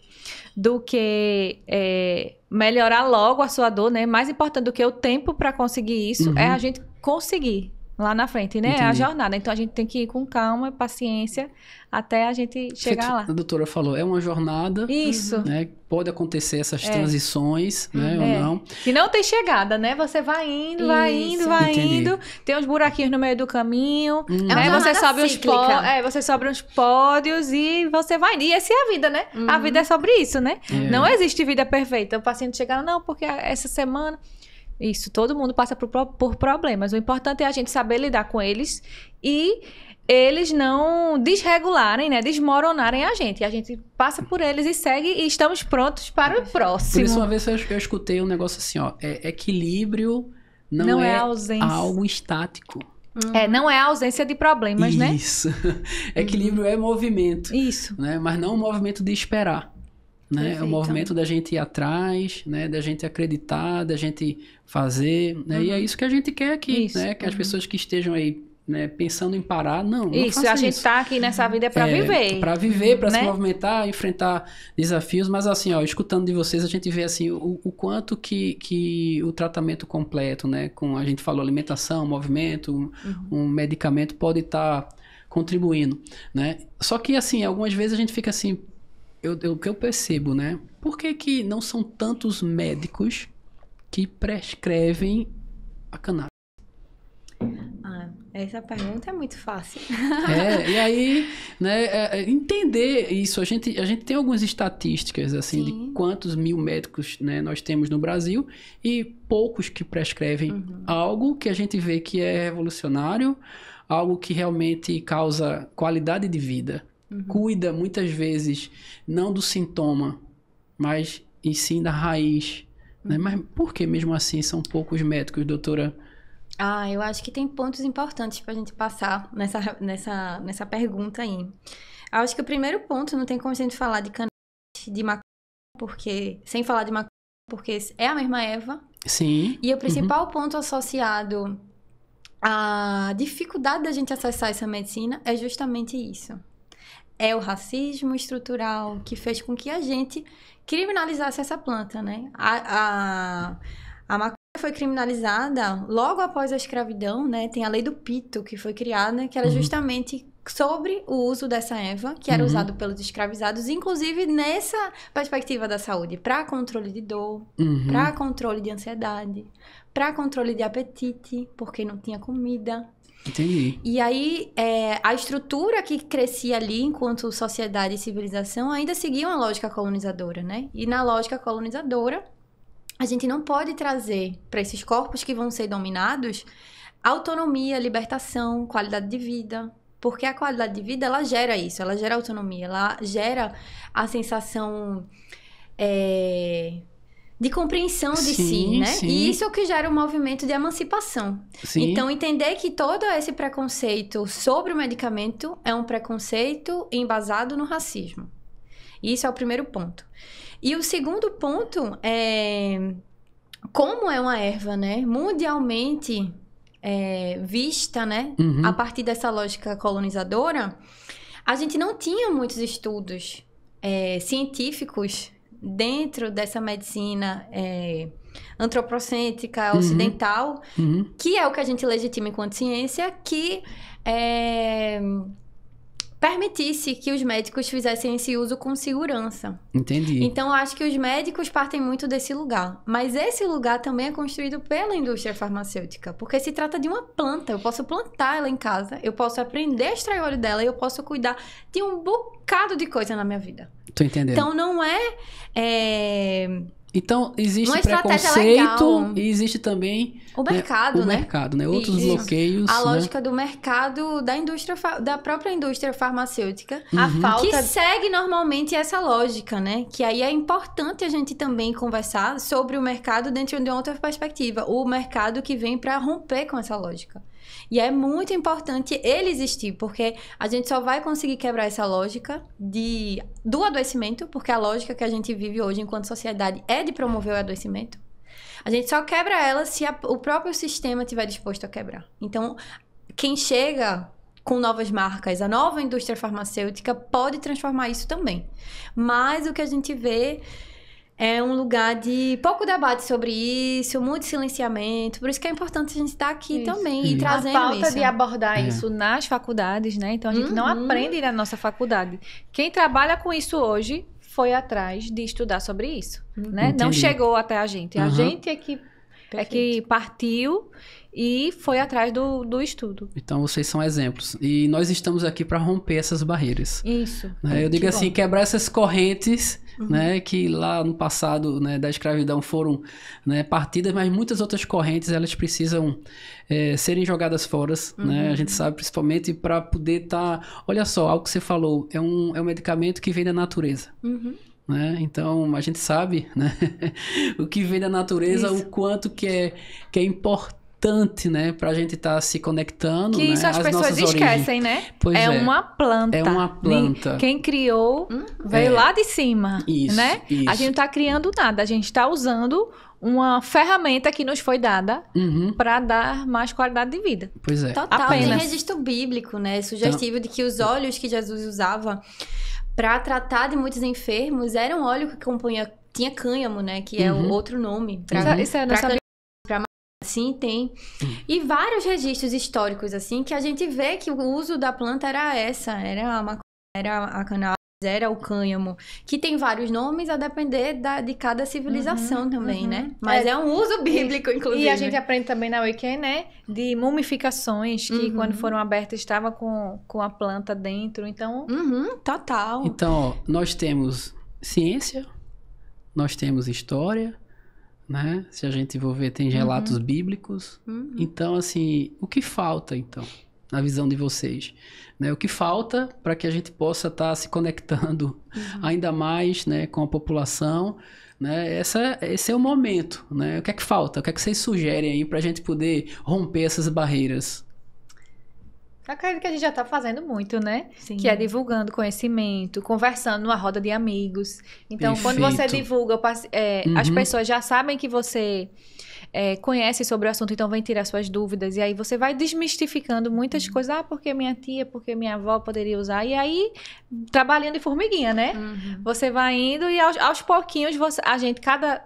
melhorar logo a sua dor, né? Mais importante do que o tempo para conseguir isso é a gente conseguir lá na frente, né? É a jornada. Então, a gente tem que ir com calma e paciência até a gente chegar lá. A doutora falou, é uma jornada. Isso. Né? Pode acontecer essas transições, né? Ou não. E não tem chegada, né? Você vai indo, vai indo. Tem uns buraquinhos no meio do caminho. Né? Você sobe você sobe uns pódios e você vai indo. E essa é a vida, né? A vida é sobre isso, né? Não existe vida perfeita. O paciente chega, não, porque essa semana... Isso, todo mundo passa por problemas. O importante é a gente saber lidar com eles e eles não desregularem, né? Desmoronarem a gente. A gente passa por eles e segue e estamos prontos para o próximo. Por isso, uma vez eu escutei um negócio assim, ó. Equilíbrio não é algo estático. Não é a ausência de problemas, né? Isso. Equilíbrio é movimento. Isso. Né? Mas não o movimento de esperar. Né? É o movimento da gente ir atrás, né? Da gente acreditar, da gente fazer, né? E é isso que a gente quer aqui, né? Que as pessoas que estejam aí, né, pensando em parar, não isso, a gente tá aqui nessa vida para viver. Para viver, para se movimentar, enfrentar desafios, mas assim, ó, escutando de vocês, a gente vê assim, o quanto que o tratamento completo, né? Com, a gente falou, alimentação, movimento, um medicamento pode estar contribuindo, né? Só que assim, algumas vezes a gente fica assim, o que eu percebo, né? Por que não são tantos médicos que prescrevem a cannabis? Essa pergunta é muito fácil. E aí, né, entender isso, a gente tem algumas estatísticas, assim, de quantos mil médicos, né, nós temos no Brasil e poucos que prescrevem algo que a gente vê que é revolucionário, algo que realmente causa qualidade de vida. Cuida, muitas vezes, não do sintoma, mas em si da raiz. Né? Mas por que mesmo assim são poucos médicos, doutora? Eu acho que tem pontos importantes pra gente passar nessa pergunta aí. Eu acho que o primeiro ponto, não tem como a gente falar de cannabis, de maconha, sem falar de maconha, porque é a mesma erva. Sim. E o principal ponto associado à dificuldade da gente acessar essa medicina é justamente isso. É o racismo estrutural que fez com que a gente criminalizasse essa planta, né? A maconha foi criminalizada logo após a escravidão, né? Tem a lei do pito que foi criada, que era justamente sobre o uso dessa erva, que era usado pelos escravizados, inclusive nessa perspectiva da saúde, para controle de dor, para controle de ansiedade, para controle de apetite, porque não tinha comida. Entendi. E aí, a estrutura que crescia ali enquanto sociedade e civilização ainda seguia uma lógica colonizadora, né? E na lógica colonizadora, a gente não pode trazer para esses corpos que vão ser dominados autonomia, libertação, qualidade de vida. Porque a qualidade de vida, ela gera isso, ela gera autonomia, ela gera a sensação de compreensão de si, né? E isso é o que gera o movimento de emancipação. Então, entender que todo esse preconceito sobre o medicamento é um preconceito embasado no racismo. Isso é o primeiro ponto. E o segundo ponto é como é uma erva, né? Mundialmente vista, né? A partir dessa lógica colonizadora, a gente não tinha muitos estudos científicos dentro dessa medicina antropocêntrica ocidental, que é o que a gente legitima enquanto ciência, que permitisse que os médicos fizessem esse uso com segurança. Entendi. Então, eu acho que os médicos partem muito desse lugar. Mas esse lugar também é construído pela indústria farmacêutica. Porque se trata de uma planta. Eu posso plantar ela em casa. Eu posso aprender a extrair óleo dela. E eu posso cuidar de um bocado de coisa na minha vida. Tô entendendo. Então, não é... Então, existe uma estratégia preconceito legal. e existe também o mercado, o mercado, né? Outros bloqueios. A lógica do mercado da própria indústria farmacêutica. A falta... Que segue normalmente essa lógica, né? Que aí é importante a gente também conversar sobre o mercado dentro de outra perspectiva. O mercado que vem para romper com essa lógica. E é muito importante ele existir, porque a gente só vai conseguir quebrar essa lógica do adoecimento, porque a lógica que a gente vive hoje enquanto sociedade é de promover o adoecimento. A gente só quebra ela se o próprio sistema estiver disposto a quebrar. Então, quem chega com novas marcas, a nova indústria farmacêutica pode transformar isso também. Mas o que a gente vê é um lugar de pouco debate sobre isso, muito silenciamento. Por isso que é importante a gente estar aqui também e trazendo isso. A falta de abordar isso nas faculdades, né? Então, a gente não aprende na nossa faculdade. Quem trabalha com isso hoje foi atrás de estudar sobre isso, né? Não chegou até a gente. A gente é que partiu e foi atrás do estudo. Então, vocês são exemplos. E nós estamos aqui para romper essas barreiras. Isso. Né? Eu digo assim, quebrar essas correntes, né, que lá no passado, né, da escravidão foram, né, partidas, mas muitas outras correntes, elas precisam serem jogadas fora. Né? A gente sabe, principalmente para poder estar... Olha só, algo que você falou, é um medicamento que vem da natureza. Né? Então, a gente sabe, né, o que vem da natureza, o quanto que é importante, né, pra gente estar se conectando, que né, isso as pessoas esquecem, né? Pois uma planta. É uma planta. Quem criou veio lá de cima, né? Isso. A gente não tá criando nada, a gente tá usando uma ferramenta que nos foi dada para dar mais qualidade de vida. Pois é. Total, Apenas. tem registro bíblico, né? Sugestivo de que os óleos que Jesus usava para tratar de muitos enfermos era um óleo que tinha cânhamo, né? Que é o outro nome. Isso eu não sabia. Sim, tem. E vários registros históricos, assim, que a gente vê que o uso da planta era a cannabis, era o cânhamo, que tem vários nomes a depender de cada civilização também, né? Mas é um uso bíblico, inclusive. E a gente aprende também na Weekend, né? De mumificações que quando foram abertas estava com a planta dentro, então... Total. Então, ó, nós temos ciência, nós temos história, né? Se a gente for ver, tem relatos bíblicos. Então, assim, o que falta, então, na visão de vocês? Né? O que falta para que a gente possa estar se conectando ainda mais, né, com a população? Né? Esse é o momento. Né? O que é que falta? O que é que vocês sugerem aí para a gente poder romper essas barreiras? Acredito que a gente já está fazendo muito, né? Sim. Que é divulgando conhecimento, conversando numa roda de amigos. Então, quando você divulga, as pessoas já sabem que você conhece sobre o assunto, então vem tirar suas dúvidas. E aí você vai desmistificando muitas coisas. Ah, porque minha tia, porque minha avó poderia usar. E aí, trabalhando de formiguinha, né? Você vai indo e aos pouquinhos,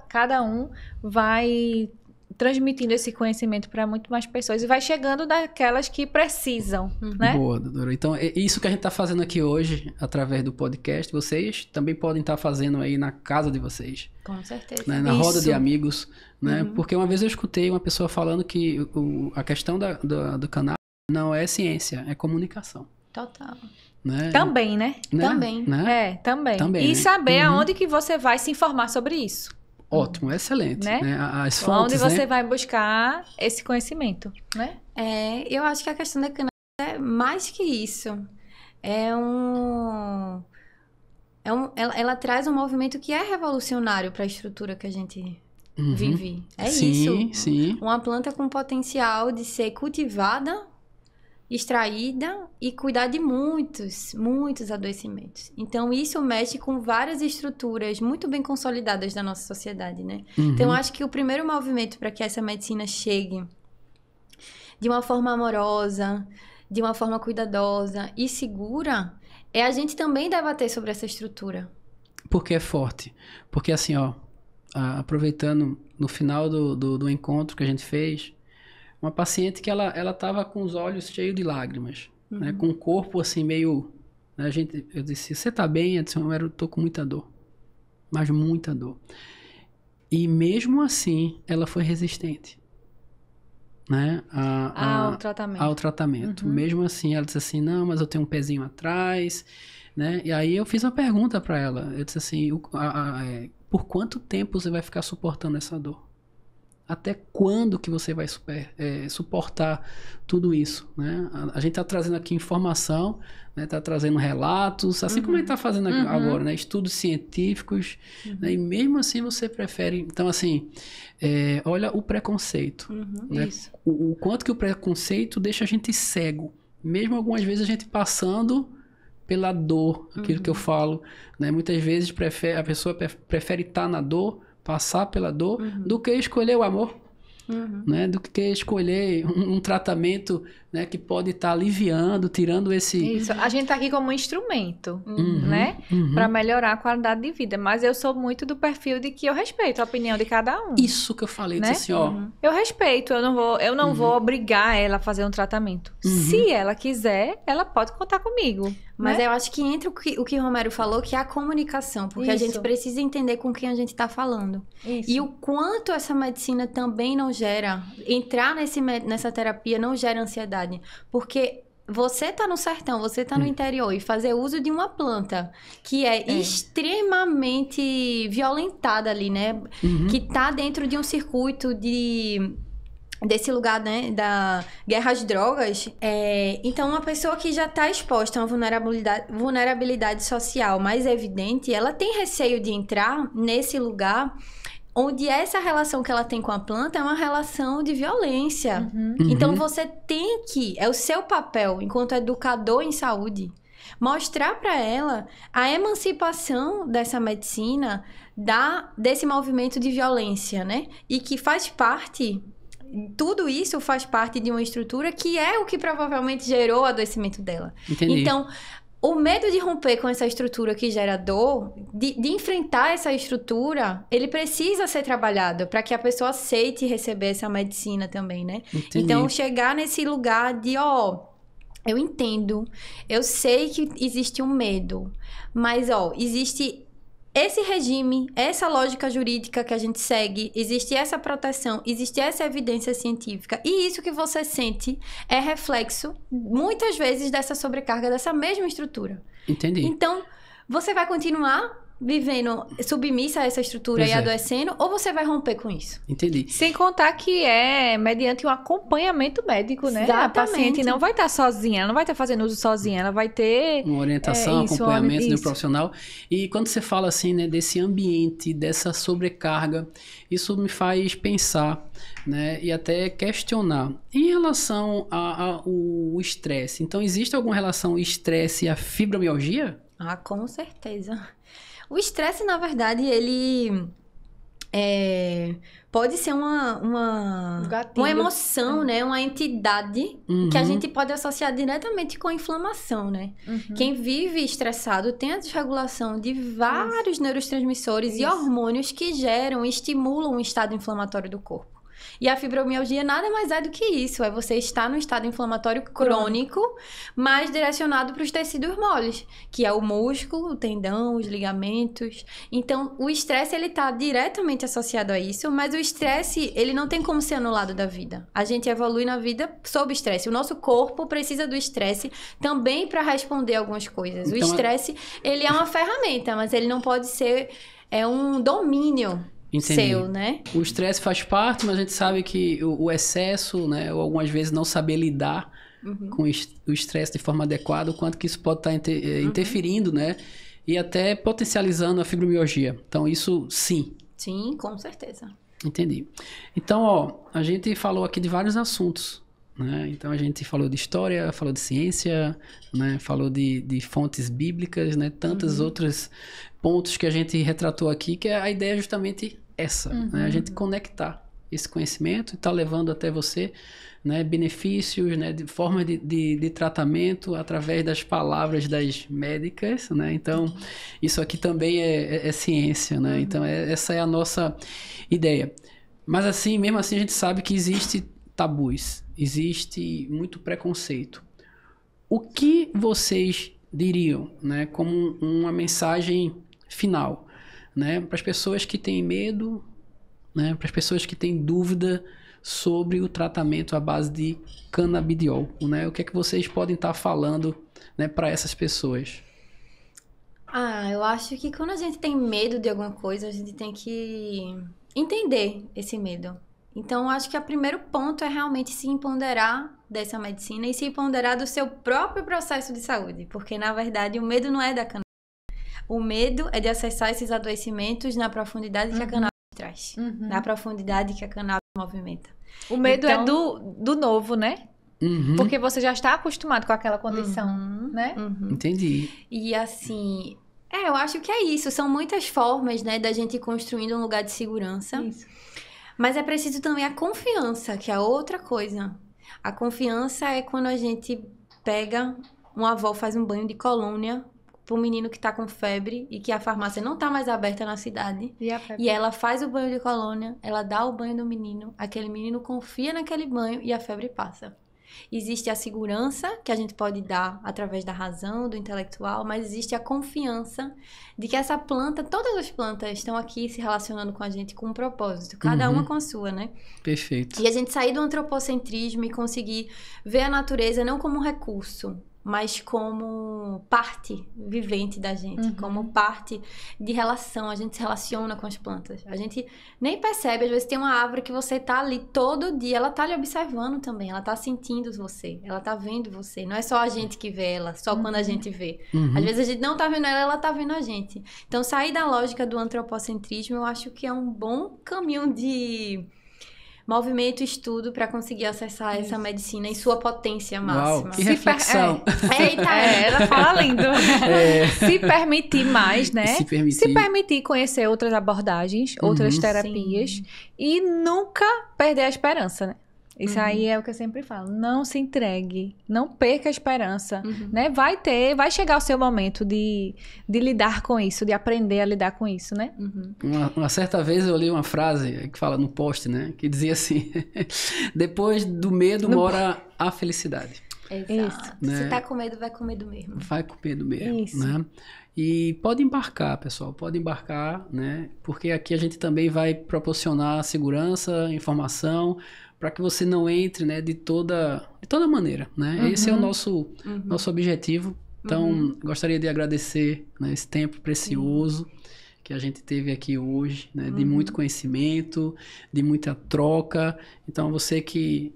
cada um vai transmitindo esse conhecimento para muito mais pessoas e vai chegando daquelas que precisam, né? Boa, doutora. Então, isso que a gente está fazendo aqui hoje, através do podcast, vocês também podem estar fazendo aí na casa de vocês. Com certeza. Né? Na roda de amigos, né? Porque uma vez eu escutei uma pessoa falando que a questão do cannabis não é ciência, é comunicação. Total. Né? Também, né? Também. Né? Também. Também, e saber aonde que você vai se informar sobre isso. Ótimo, excelente. Né? As fontes, onde você vai buscar esse conhecimento, né? Eu acho que a questão da cannabis é mais que isso. Ela traz um movimento que é revolucionário para a estrutura que a gente vive. Isso. Sim. Uma planta com potencial de ser cultivada, extraída e cuidar de muitos adoecimentos. Então, isso mexe com várias estruturas muito bem consolidadas da nossa sociedade, né? Então, eu acho que o primeiro movimento para que essa medicina chegue de uma forma amorosa, de uma forma cuidadosa e segura, é a gente também debater sobre essa estrutura. Porque é forte. Porque, assim, ó, aproveitando no final do encontro que a gente fez, uma paciente que ela tava com os olhos cheios de lágrimas, né? Com o corpo assim meio... Né? Eu disse, você tá bem? Eu disse, eu tô com muita dor. Mas muita dor. E mesmo assim, ela foi resistente. Né? Ao tratamento. Mesmo assim, ela disse assim, não, mas eu tenho um pezinho atrás. Né? E aí eu fiz uma pergunta para ela. Eu disse assim, por quanto tempo você vai ficar suportando essa dor? Até quando que você vai suportar tudo isso, né? A gente está trazendo aqui informação, né? Tá trazendo relatos, assim como a gente está fazendo agora, né? Estudos científicos, né? E mesmo assim você prefere... Então, assim, olha o preconceito. Né? O quanto que o preconceito deixa a gente cego. Mesmo algumas vezes a gente passando pela dor, aquilo que eu falo, né? Muitas vezes a pessoa prefere estar na dor passar pela dor, do que escolher o amor. Né, do que escolher um tratamento, né, que pode estar aliviando, tirando esse... Isso, a gente tá aqui como um instrumento, né, para melhorar a qualidade de vida, mas eu sou muito do perfil de que eu respeito a opinião de cada um. Isso que eu falei, né? Disse assim, ó... Eu respeito, eu não vou obrigar ela a fazer um tratamento. Se ela quiser, ela pode contar comigo. Mas né? eu acho que entra o que o Romero falou, que é a comunicação. Porque a gente precisa entender com quem a gente está falando. Isso. E o quanto essa medicina também não gera... Entrar nessa terapia não gera ansiedade. Porque você tá no sertão, você tá no interior e fazer uso de uma planta que é extremamente violentada ali, né? Que tá dentro de um circuito desse lugar, né, da guerra às drogas. Então, uma pessoa que já está exposta a uma vulnerabilidade social mais evidente, ela tem receio de entrar nesse lugar onde essa relação que ela tem com a planta é uma relação de violência. Então, você tem que... É o seu papel, enquanto educador em saúde, mostrar para ela a emancipação dessa medicina desse movimento de violência, né? E que faz parte... Tudo isso faz parte de uma estrutura que é o que provavelmente gerou o adoecimento dela. Entendi. Então, o medo de romper com essa estrutura que gera dor, de enfrentar essa estrutura, ele precisa ser trabalhado para que a pessoa aceite receber essa medicina também, né? Entendi. Então, chegar nesse lugar de, eu entendo, eu sei que existe um medo, mas, existe... Esse regime, essa lógica jurídica que a gente segue, existe essa proteção, existe essa evidência científica. E isso que você sente é reflexo, muitas vezes, dessa sobrecarga, dessa mesma estrutura. Entendi. Então, você vai continuar vivendo submissa a essa estrutura e adoecendo, ou você vai romper com isso? Entendi. Sem contar que é mediante um acompanhamento médico, né? Exatamente. A paciente não vai estar sozinha, ela não vai estar fazendo uso sozinha, ela vai ter... Uma orientação, acompanhamento de um profissional. E quando você fala assim, né, desse ambiente, dessa sobrecarga, isso me faz pensar, né, e até questionar. Em relação ao estresse, então existe alguma relação estresse e a fibromialgia? Ah, com certeza. O estresse, na verdade, ele pode ser uma emoção, né? Uma entidade que a gente pode associar diretamente com a inflamação, né? Quem vive estressado tem a desregulação de vários neurotransmissores e hormônios que geram e estimulam o estado inflamatório do corpo. E a fibromialgia nada mais é do que isso. É você estar num estado inflamatório crônico, mas direcionado para os tecidos moles, que é o músculo, o tendão, os ligamentos. Então, o estresse, ele está diretamente associado a isso, mas o estresse, ele não tem como ser anulado da vida. A gente evolui na vida sob estresse. O nosso corpo precisa do estresse também para responder algumas coisas. Então, o estresse, ele é uma ferramenta, mas ele não pode ser um domínio. Entendi. Seu, né? O estresse faz parte, mas a gente sabe que o excesso, né, ou algumas vezes não saber lidar com o estresse de forma adequada, o quanto que isso pode estar interferindo, né, e até potencializando a fibromialgia. Então, isso sim. Sim, com certeza. Entendi. Então, a gente falou aqui de vários assuntos, né? Então, a gente falou de história, falou de ciência, né? Falou de fontes bíblicas, né? Tantos outros pontos que a gente retratou aqui, que a ideia é justamente essa, né? A gente conectar esse conhecimento e estar levando até você, né, benefícios, né, de forma de tratamento através das palavras das médicas, né? Então, isso aqui também é ciência, né? Então, essa é a nossa ideia. Mas assim, mesmo assim, a gente sabe que existe tabus, existe muito preconceito. O que vocês diriam, né, como uma mensagem final, né, para as pessoas que têm medo, né, para as pessoas que têm dúvida sobre o tratamento à base de canabidiol, né? O que é que vocês podem estar falando, né, para essas pessoas? Eu acho que quando a gente tem medo de alguma coisa, a gente tem que entender esse medo. Então, eu acho que o primeiro ponto é realmente se empoderar dessa medicina e se empoderar do seu próprio processo de saúde, porque, na verdade, o medo não é da cannabis. O medo é de acessar esses adoecimentos na profundidade que a cannabis traz, na profundidade que a cannabis movimenta. O medo é do novo, né? Porque você já está acostumado com aquela condição, né? Entendi. E assim, Eu acho que é isso. São muitas formas, né, da gente ir construindo um lugar de segurança. Isso. Mas é preciso também a confiança, que é outra coisa. A confiança é quando a gente pega, uma avó faz um banho de colônia para um menino que tá com febre e que a farmácia não tá mais aberta na cidade. E ela faz o banho de colônia, ela dá o banho do menino, aquele menino confia naquele banho e a febre passa. Existe a segurança, que a gente pode dar através da razão, do intelectual, mas existe a confiança de que essa planta, todas as plantas estão aqui se relacionando com a gente com um propósito, cada uma com a sua, né? Perfeito. E a gente sair do antropocentrismo e conseguir ver a natureza não como um recurso, mas como parte vivente da gente, como parte de relação. A gente se relaciona com as plantas. A gente nem percebe, às vezes tem uma árvore que você tá ali todo dia, ela tá lhe observando também, ela tá sentindo você, ela tá vendo você. Não é só a gente que vê ela, só quando a gente vê. Às vezes a gente não tá vendo ela, ela tá vendo a gente. Então, sair da lógica do antropocentrismo, eu acho que é um bom caminho de movimento e estudo para conseguir acessar essa medicina em sua potência máxima. Uau, que reflexão. Eita, ela fala lindo. Se permitir mais, né? Se permitir conhecer outras abordagens, outras terapias e nunca perder a esperança, né? Isso aí é o que eu sempre falo. Não se entregue, não perca a esperança, né? Vai chegar o seu momento de lidar com isso, de aprender a lidar com isso, né? Uma certa vez eu li uma frase que fala no post, né? Que dizia assim, depois do medo mora a felicidade. Exato. Né? Se tá com medo, vai com medo mesmo. Vai com medo mesmo, Isso. né? E pode embarcar, pessoal, pode embarcar, né? Porque aqui a gente também vai proporcionar segurança, informação, para que você não entre, né, de toda maneira, né? Esse é o nosso objetivo. Então, gostaria de agradecer, né, esse tempo precioso que a gente teve aqui hoje, né, de muito conhecimento, de muita troca. Então, você que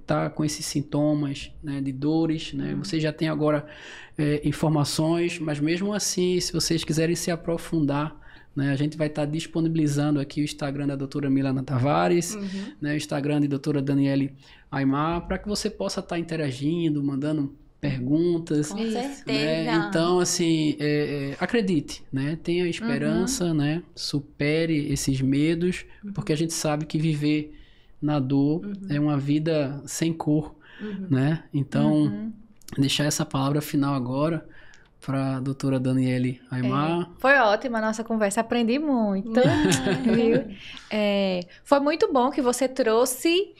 tá com esses sintomas, né, de dores, né, você já tem agora informações, mas mesmo assim, se vocês quiserem se aprofundar, né, a gente vai estar disponibilizando aqui o Instagram da doutora Milena Tavares, né, o Instagram de doutora Daniele Aimar, para que você possa estar interagindo, mandando perguntas. Com certeza. Né? Então, assim, acredite, né? Tenha esperança, né? Supere esses medos, porque a gente sabe que viver na dor é uma vida sem cor, né? Então, deixar essa palavra final agora para a doutora Daniele Aimar. Foi ótima a nossa conversa, aprendi muito. Viu? Foi muito bom que você trouxe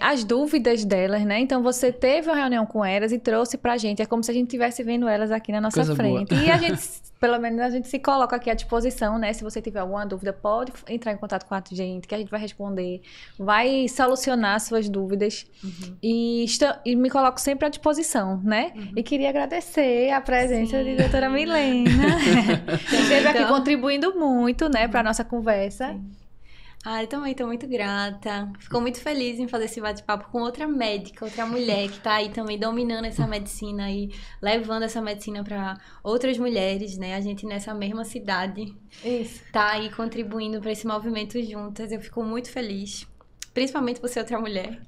as dúvidas delas, né? Então, você teve uma reunião com elas e trouxe pra gente. É como se a gente estivesse vendo elas aqui na nossa Coisa frente. boa. E a gente, pelo menos, a gente se coloca aqui à disposição, né? Se você tiver alguma dúvida, pode entrar em contato com a gente, que a gente vai responder, vai solucionar suas dúvidas. E me coloco sempre à disposição, né? E queria agradecer a presença de doutora Milena. Que esteve aqui contribuindo muito, né, pra nossa conversa. Eu também estou muito grata. Fico muito feliz em fazer esse bate-papo com outra médica, outra mulher que está aí também dominando essa medicina e levando essa medicina para outras mulheres, né? A gente nessa mesma cidade está aí contribuindo para esse movimento juntas. Eu fico muito feliz. Principalmente por ser outra mulher.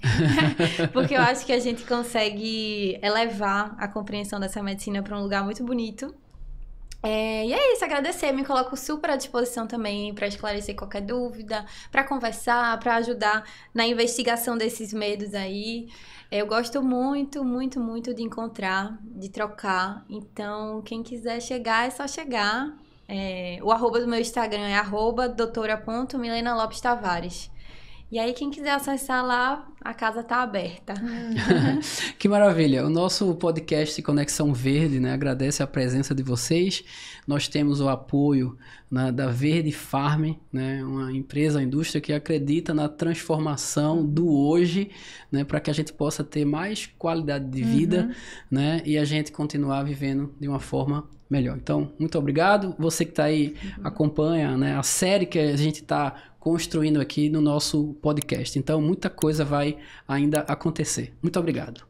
Porque eu acho que a gente consegue elevar a compreensão dessa medicina para um lugar muito bonito. E é isso, agradecer, me coloco super à disposição também para esclarecer qualquer dúvida, para conversar, para ajudar na investigação desses medos aí. Eu gosto muito, muito, muito de encontrar, de trocar. Então, quem quiser chegar, é só chegar. O arroba do meu Instagram é @doutora.milenalopestavares. E aí, quem quiser acessar lá, a casa tá aberta. Que maravilha! O nosso podcast Conexão Verde, né, agradece a presença de vocês. Nós temos o apoio da Verde Farm, né, uma empresa, uma indústria que acredita na transformação do hoje, né, para que a gente possa ter mais qualidade de vida, né, e a gente continuar vivendo de uma forma melhor. Então, muito obrigado. Você que está aí, acompanha, né, a série que a gente está construindo aqui no nosso podcast. Então, muita coisa vai ainda acontecer. Muito obrigado.